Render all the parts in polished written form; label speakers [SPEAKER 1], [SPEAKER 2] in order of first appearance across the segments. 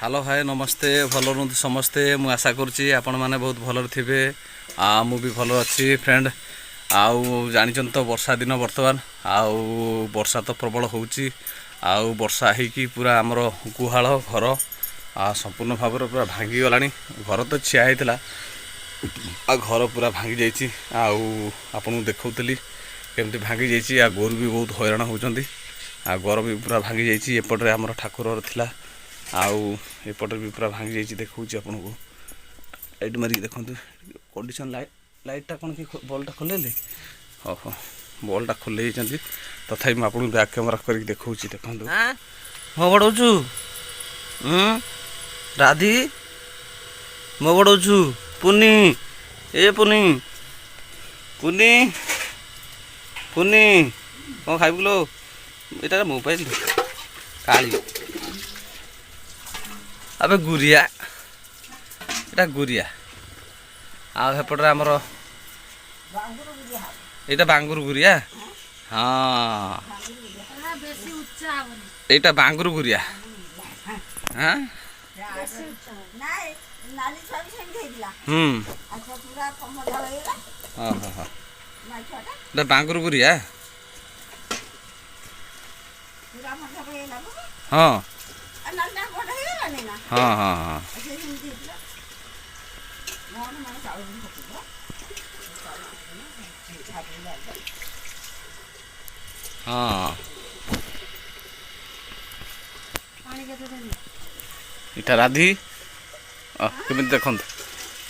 [SPEAKER 1] Hello hi नमस्ते भल रुहतु समस्ते मु आशा करुच्ची आपण मैंने बहुत भल थे मु भी भल अच्छी फ्रेंड आउ जानी तो वर्षा दिन बर्तमान आउ वर्षा तो प्रबल होची आउ वर्षा होगी पूरा आमर गुहाल घर संपूर्ण भाव पूरा भांगी गला घर तो छिया होता घर पूरा भांगी जाइए आपन देखौली केमती भांगी जाइए गोरु भी बहुत हैरान होती घर भी पूरा भांगी जाइए एपटे आमर ठाकुर थिला आउ एपटर भी पूरा भांगी जाइए देखा आपन को लाइट मारिक देखो कंडीशन लाइटा कौन कि बल्टा खोले हाँ हाँ बल्टा खोले तथापि मुझे बैक कैमेरा कर देखा देखो मो बड़ाऊ राधी मो बड़ाऊ पुनी ए पुनी पुनी पुनी कौन खाइबु लो ये मोबाइल काली अबे गुरिया एटा गुरिया आपटे आमर यहाँ बांगुर गुरिया हाँ यहाँ बांगुर गुरिया हाँ हाँ हाँ बांगुर गुरिया हाँ हाँ हाँ हाँ हाँ इटा राधी केमी देख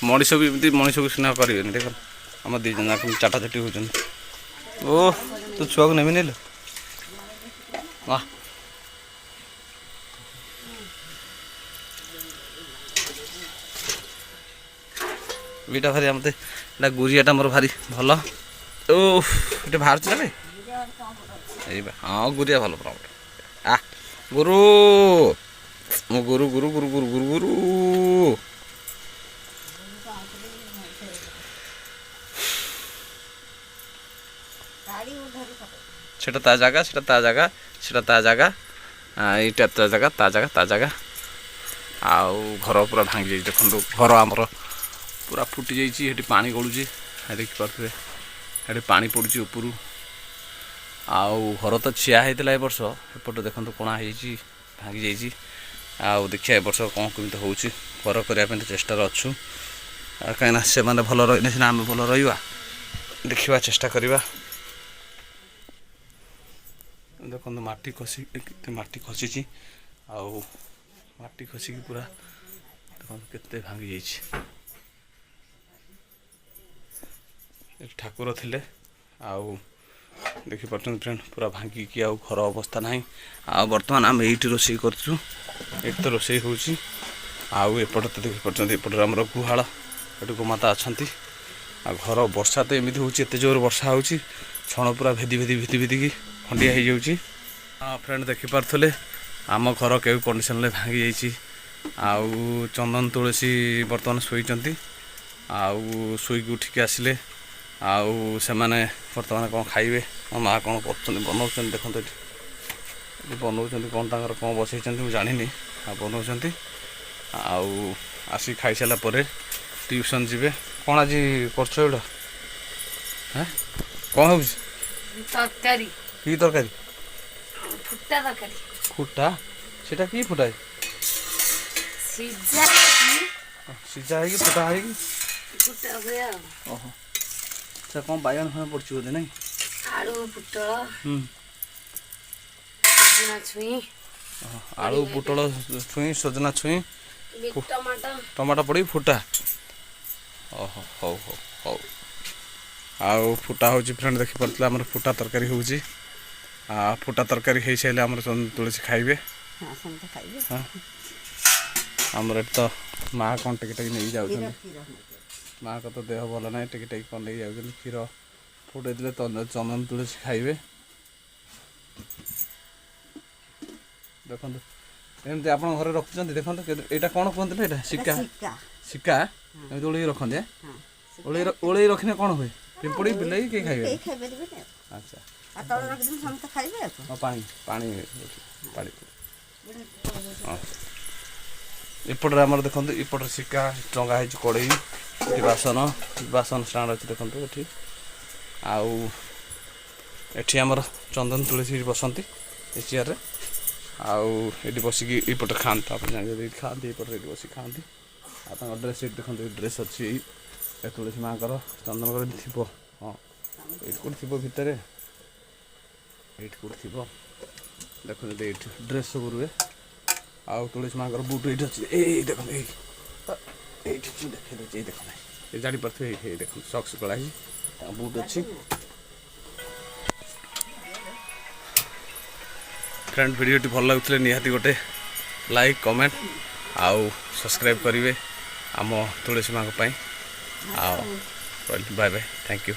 [SPEAKER 1] मनीष भी एमती मनीष को स्नेह करें देख आम दी जन चाटा चाटी होती ओ तू छुआ को नेमी नहीं वाह बीटा भारी मत गुरियाटा मोर भारी भल ओ ये बाहर चले हाँ गुरिया भल पुरा आ गुरु मो गुरु गुरु गुरु गुरु गुरु गुरु सेटा ता जगह सेटा ता जगह सेटा ता जगह इटा ता जगह ता जगह ता जगह आउ घर पूरा भांगी जाइए देखो घर आमर पूरा फुटी जाइए पानी गलुची देखिपे ये पानी पड़ुची उपरू आउ घर तो छिया होता है वर्ष एपटे देखो कणा हो भांगी जाइए आउ देखिए वर्ष कौन कमी हो घर करने चेष्टार अच्छु कहीं से मैंने भल रही सीना आम भल रहा देखा चेष्टा करवा देखो माटी खसी माटी खसी आउ माटी खसिकी पूरा देखो केते भांगी जाइए ठाकुर थिले आउ देखी पार्छन फ्रेंड पूरा भांगी कि आउ घर अवस्था ना आ बर्तमान आम ये रोषे करूँ ये तो रोषे होपटे तो देखी पार्छन एपटे आम गुहाल ये गोमाता अच्छा आ घर वर्षा तो एमती होते जोर वर्षा हो छण पूरा भेदी भेदी भेदी भेदिकी खंडिया हो जाऊँगी हाँ फ्रेंड देखिपे आम घर के कंडीशन भांगी जाइए चंदन तुलसी बर्तमान शोचती आउ शोक उठिक आसिले आउ से माने बर्तमान कौन खाइबे मो माँ कौन कर बनाऊँ देखो ये बनाऊँ कौन तर कौन बसई जानी बनाऊँ आउ आसी खाई सारापर ट्यूशन जी कौन आज कर हाँ कौन हो
[SPEAKER 2] तरकारी
[SPEAKER 1] कि तरकारी
[SPEAKER 2] फुटा तरकारी
[SPEAKER 1] फुटा सेटा कि फुटा
[SPEAKER 2] सीजा
[SPEAKER 1] सीजा है कि फुटा है कि
[SPEAKER 2] फुटा गया
[SPEAKER 1] ओहो से कौन बायन होने पड़ची बोधे नहीं
[SPEAKER 2] आलू पुटल सजना छुई
[SPEAKER 1] आलू पुटल छुई सजना छुई
[SPEAKER 2] टमाटर
[SPEAKER 1] टमाटर पड़ी फुटा ओहो हौ हौ हौ आउ फुटा हो फ्रेंड देखी पड़ता आम फुटा तरकारी हो फुटा तरकारी हो सारे आम तुलसी खाइबे हाँ आमर तो माँ कौन टेक टेक नहीं जाऊँ माँ को तो देह भल ना टेक टेक कौन नहीं जाऊँ क्षीर फुटे चंदन तुलसी खाइबे देखो एमती आप घर रखुच्च देखो यहाँ कौन कहते हैं सिक्का सिक्का एमती ओल्ल रखते ओल्ल रखने कौन हुए पिंपुड़ी बिलाई किए खाइबे अच्छा पानी पानी पानी एपटे आमर देखो एपटे सिक्का टंगा है कड़े बासन बासन स्टाण्ड अच्छे देखो ये आउ एठी आमर चंदन तुलसी बसंती ए चेयर रे आउ ये बसिकी ये खाते आप जान खाते ये बस खाते आ ड्रेस ये देखो ड्रेस अच्छी तुलसी माँ चंदन थी हाँ ये कौन थी भितर ये कौन थी देखो ये ड्रेस सब रुए आउ तुलसी माँ बुट ये अच्छी ये देखो ये देखे ये देख ये जापारे ये देख सक्स गला बुट अच्छी फ्रेंड वीडियो भल लगुले निहाती गोटे लाइक कमेंट आउ सब्सक्राइब करेंगे आम तुलसी माँ बाय बाय थैंक यू।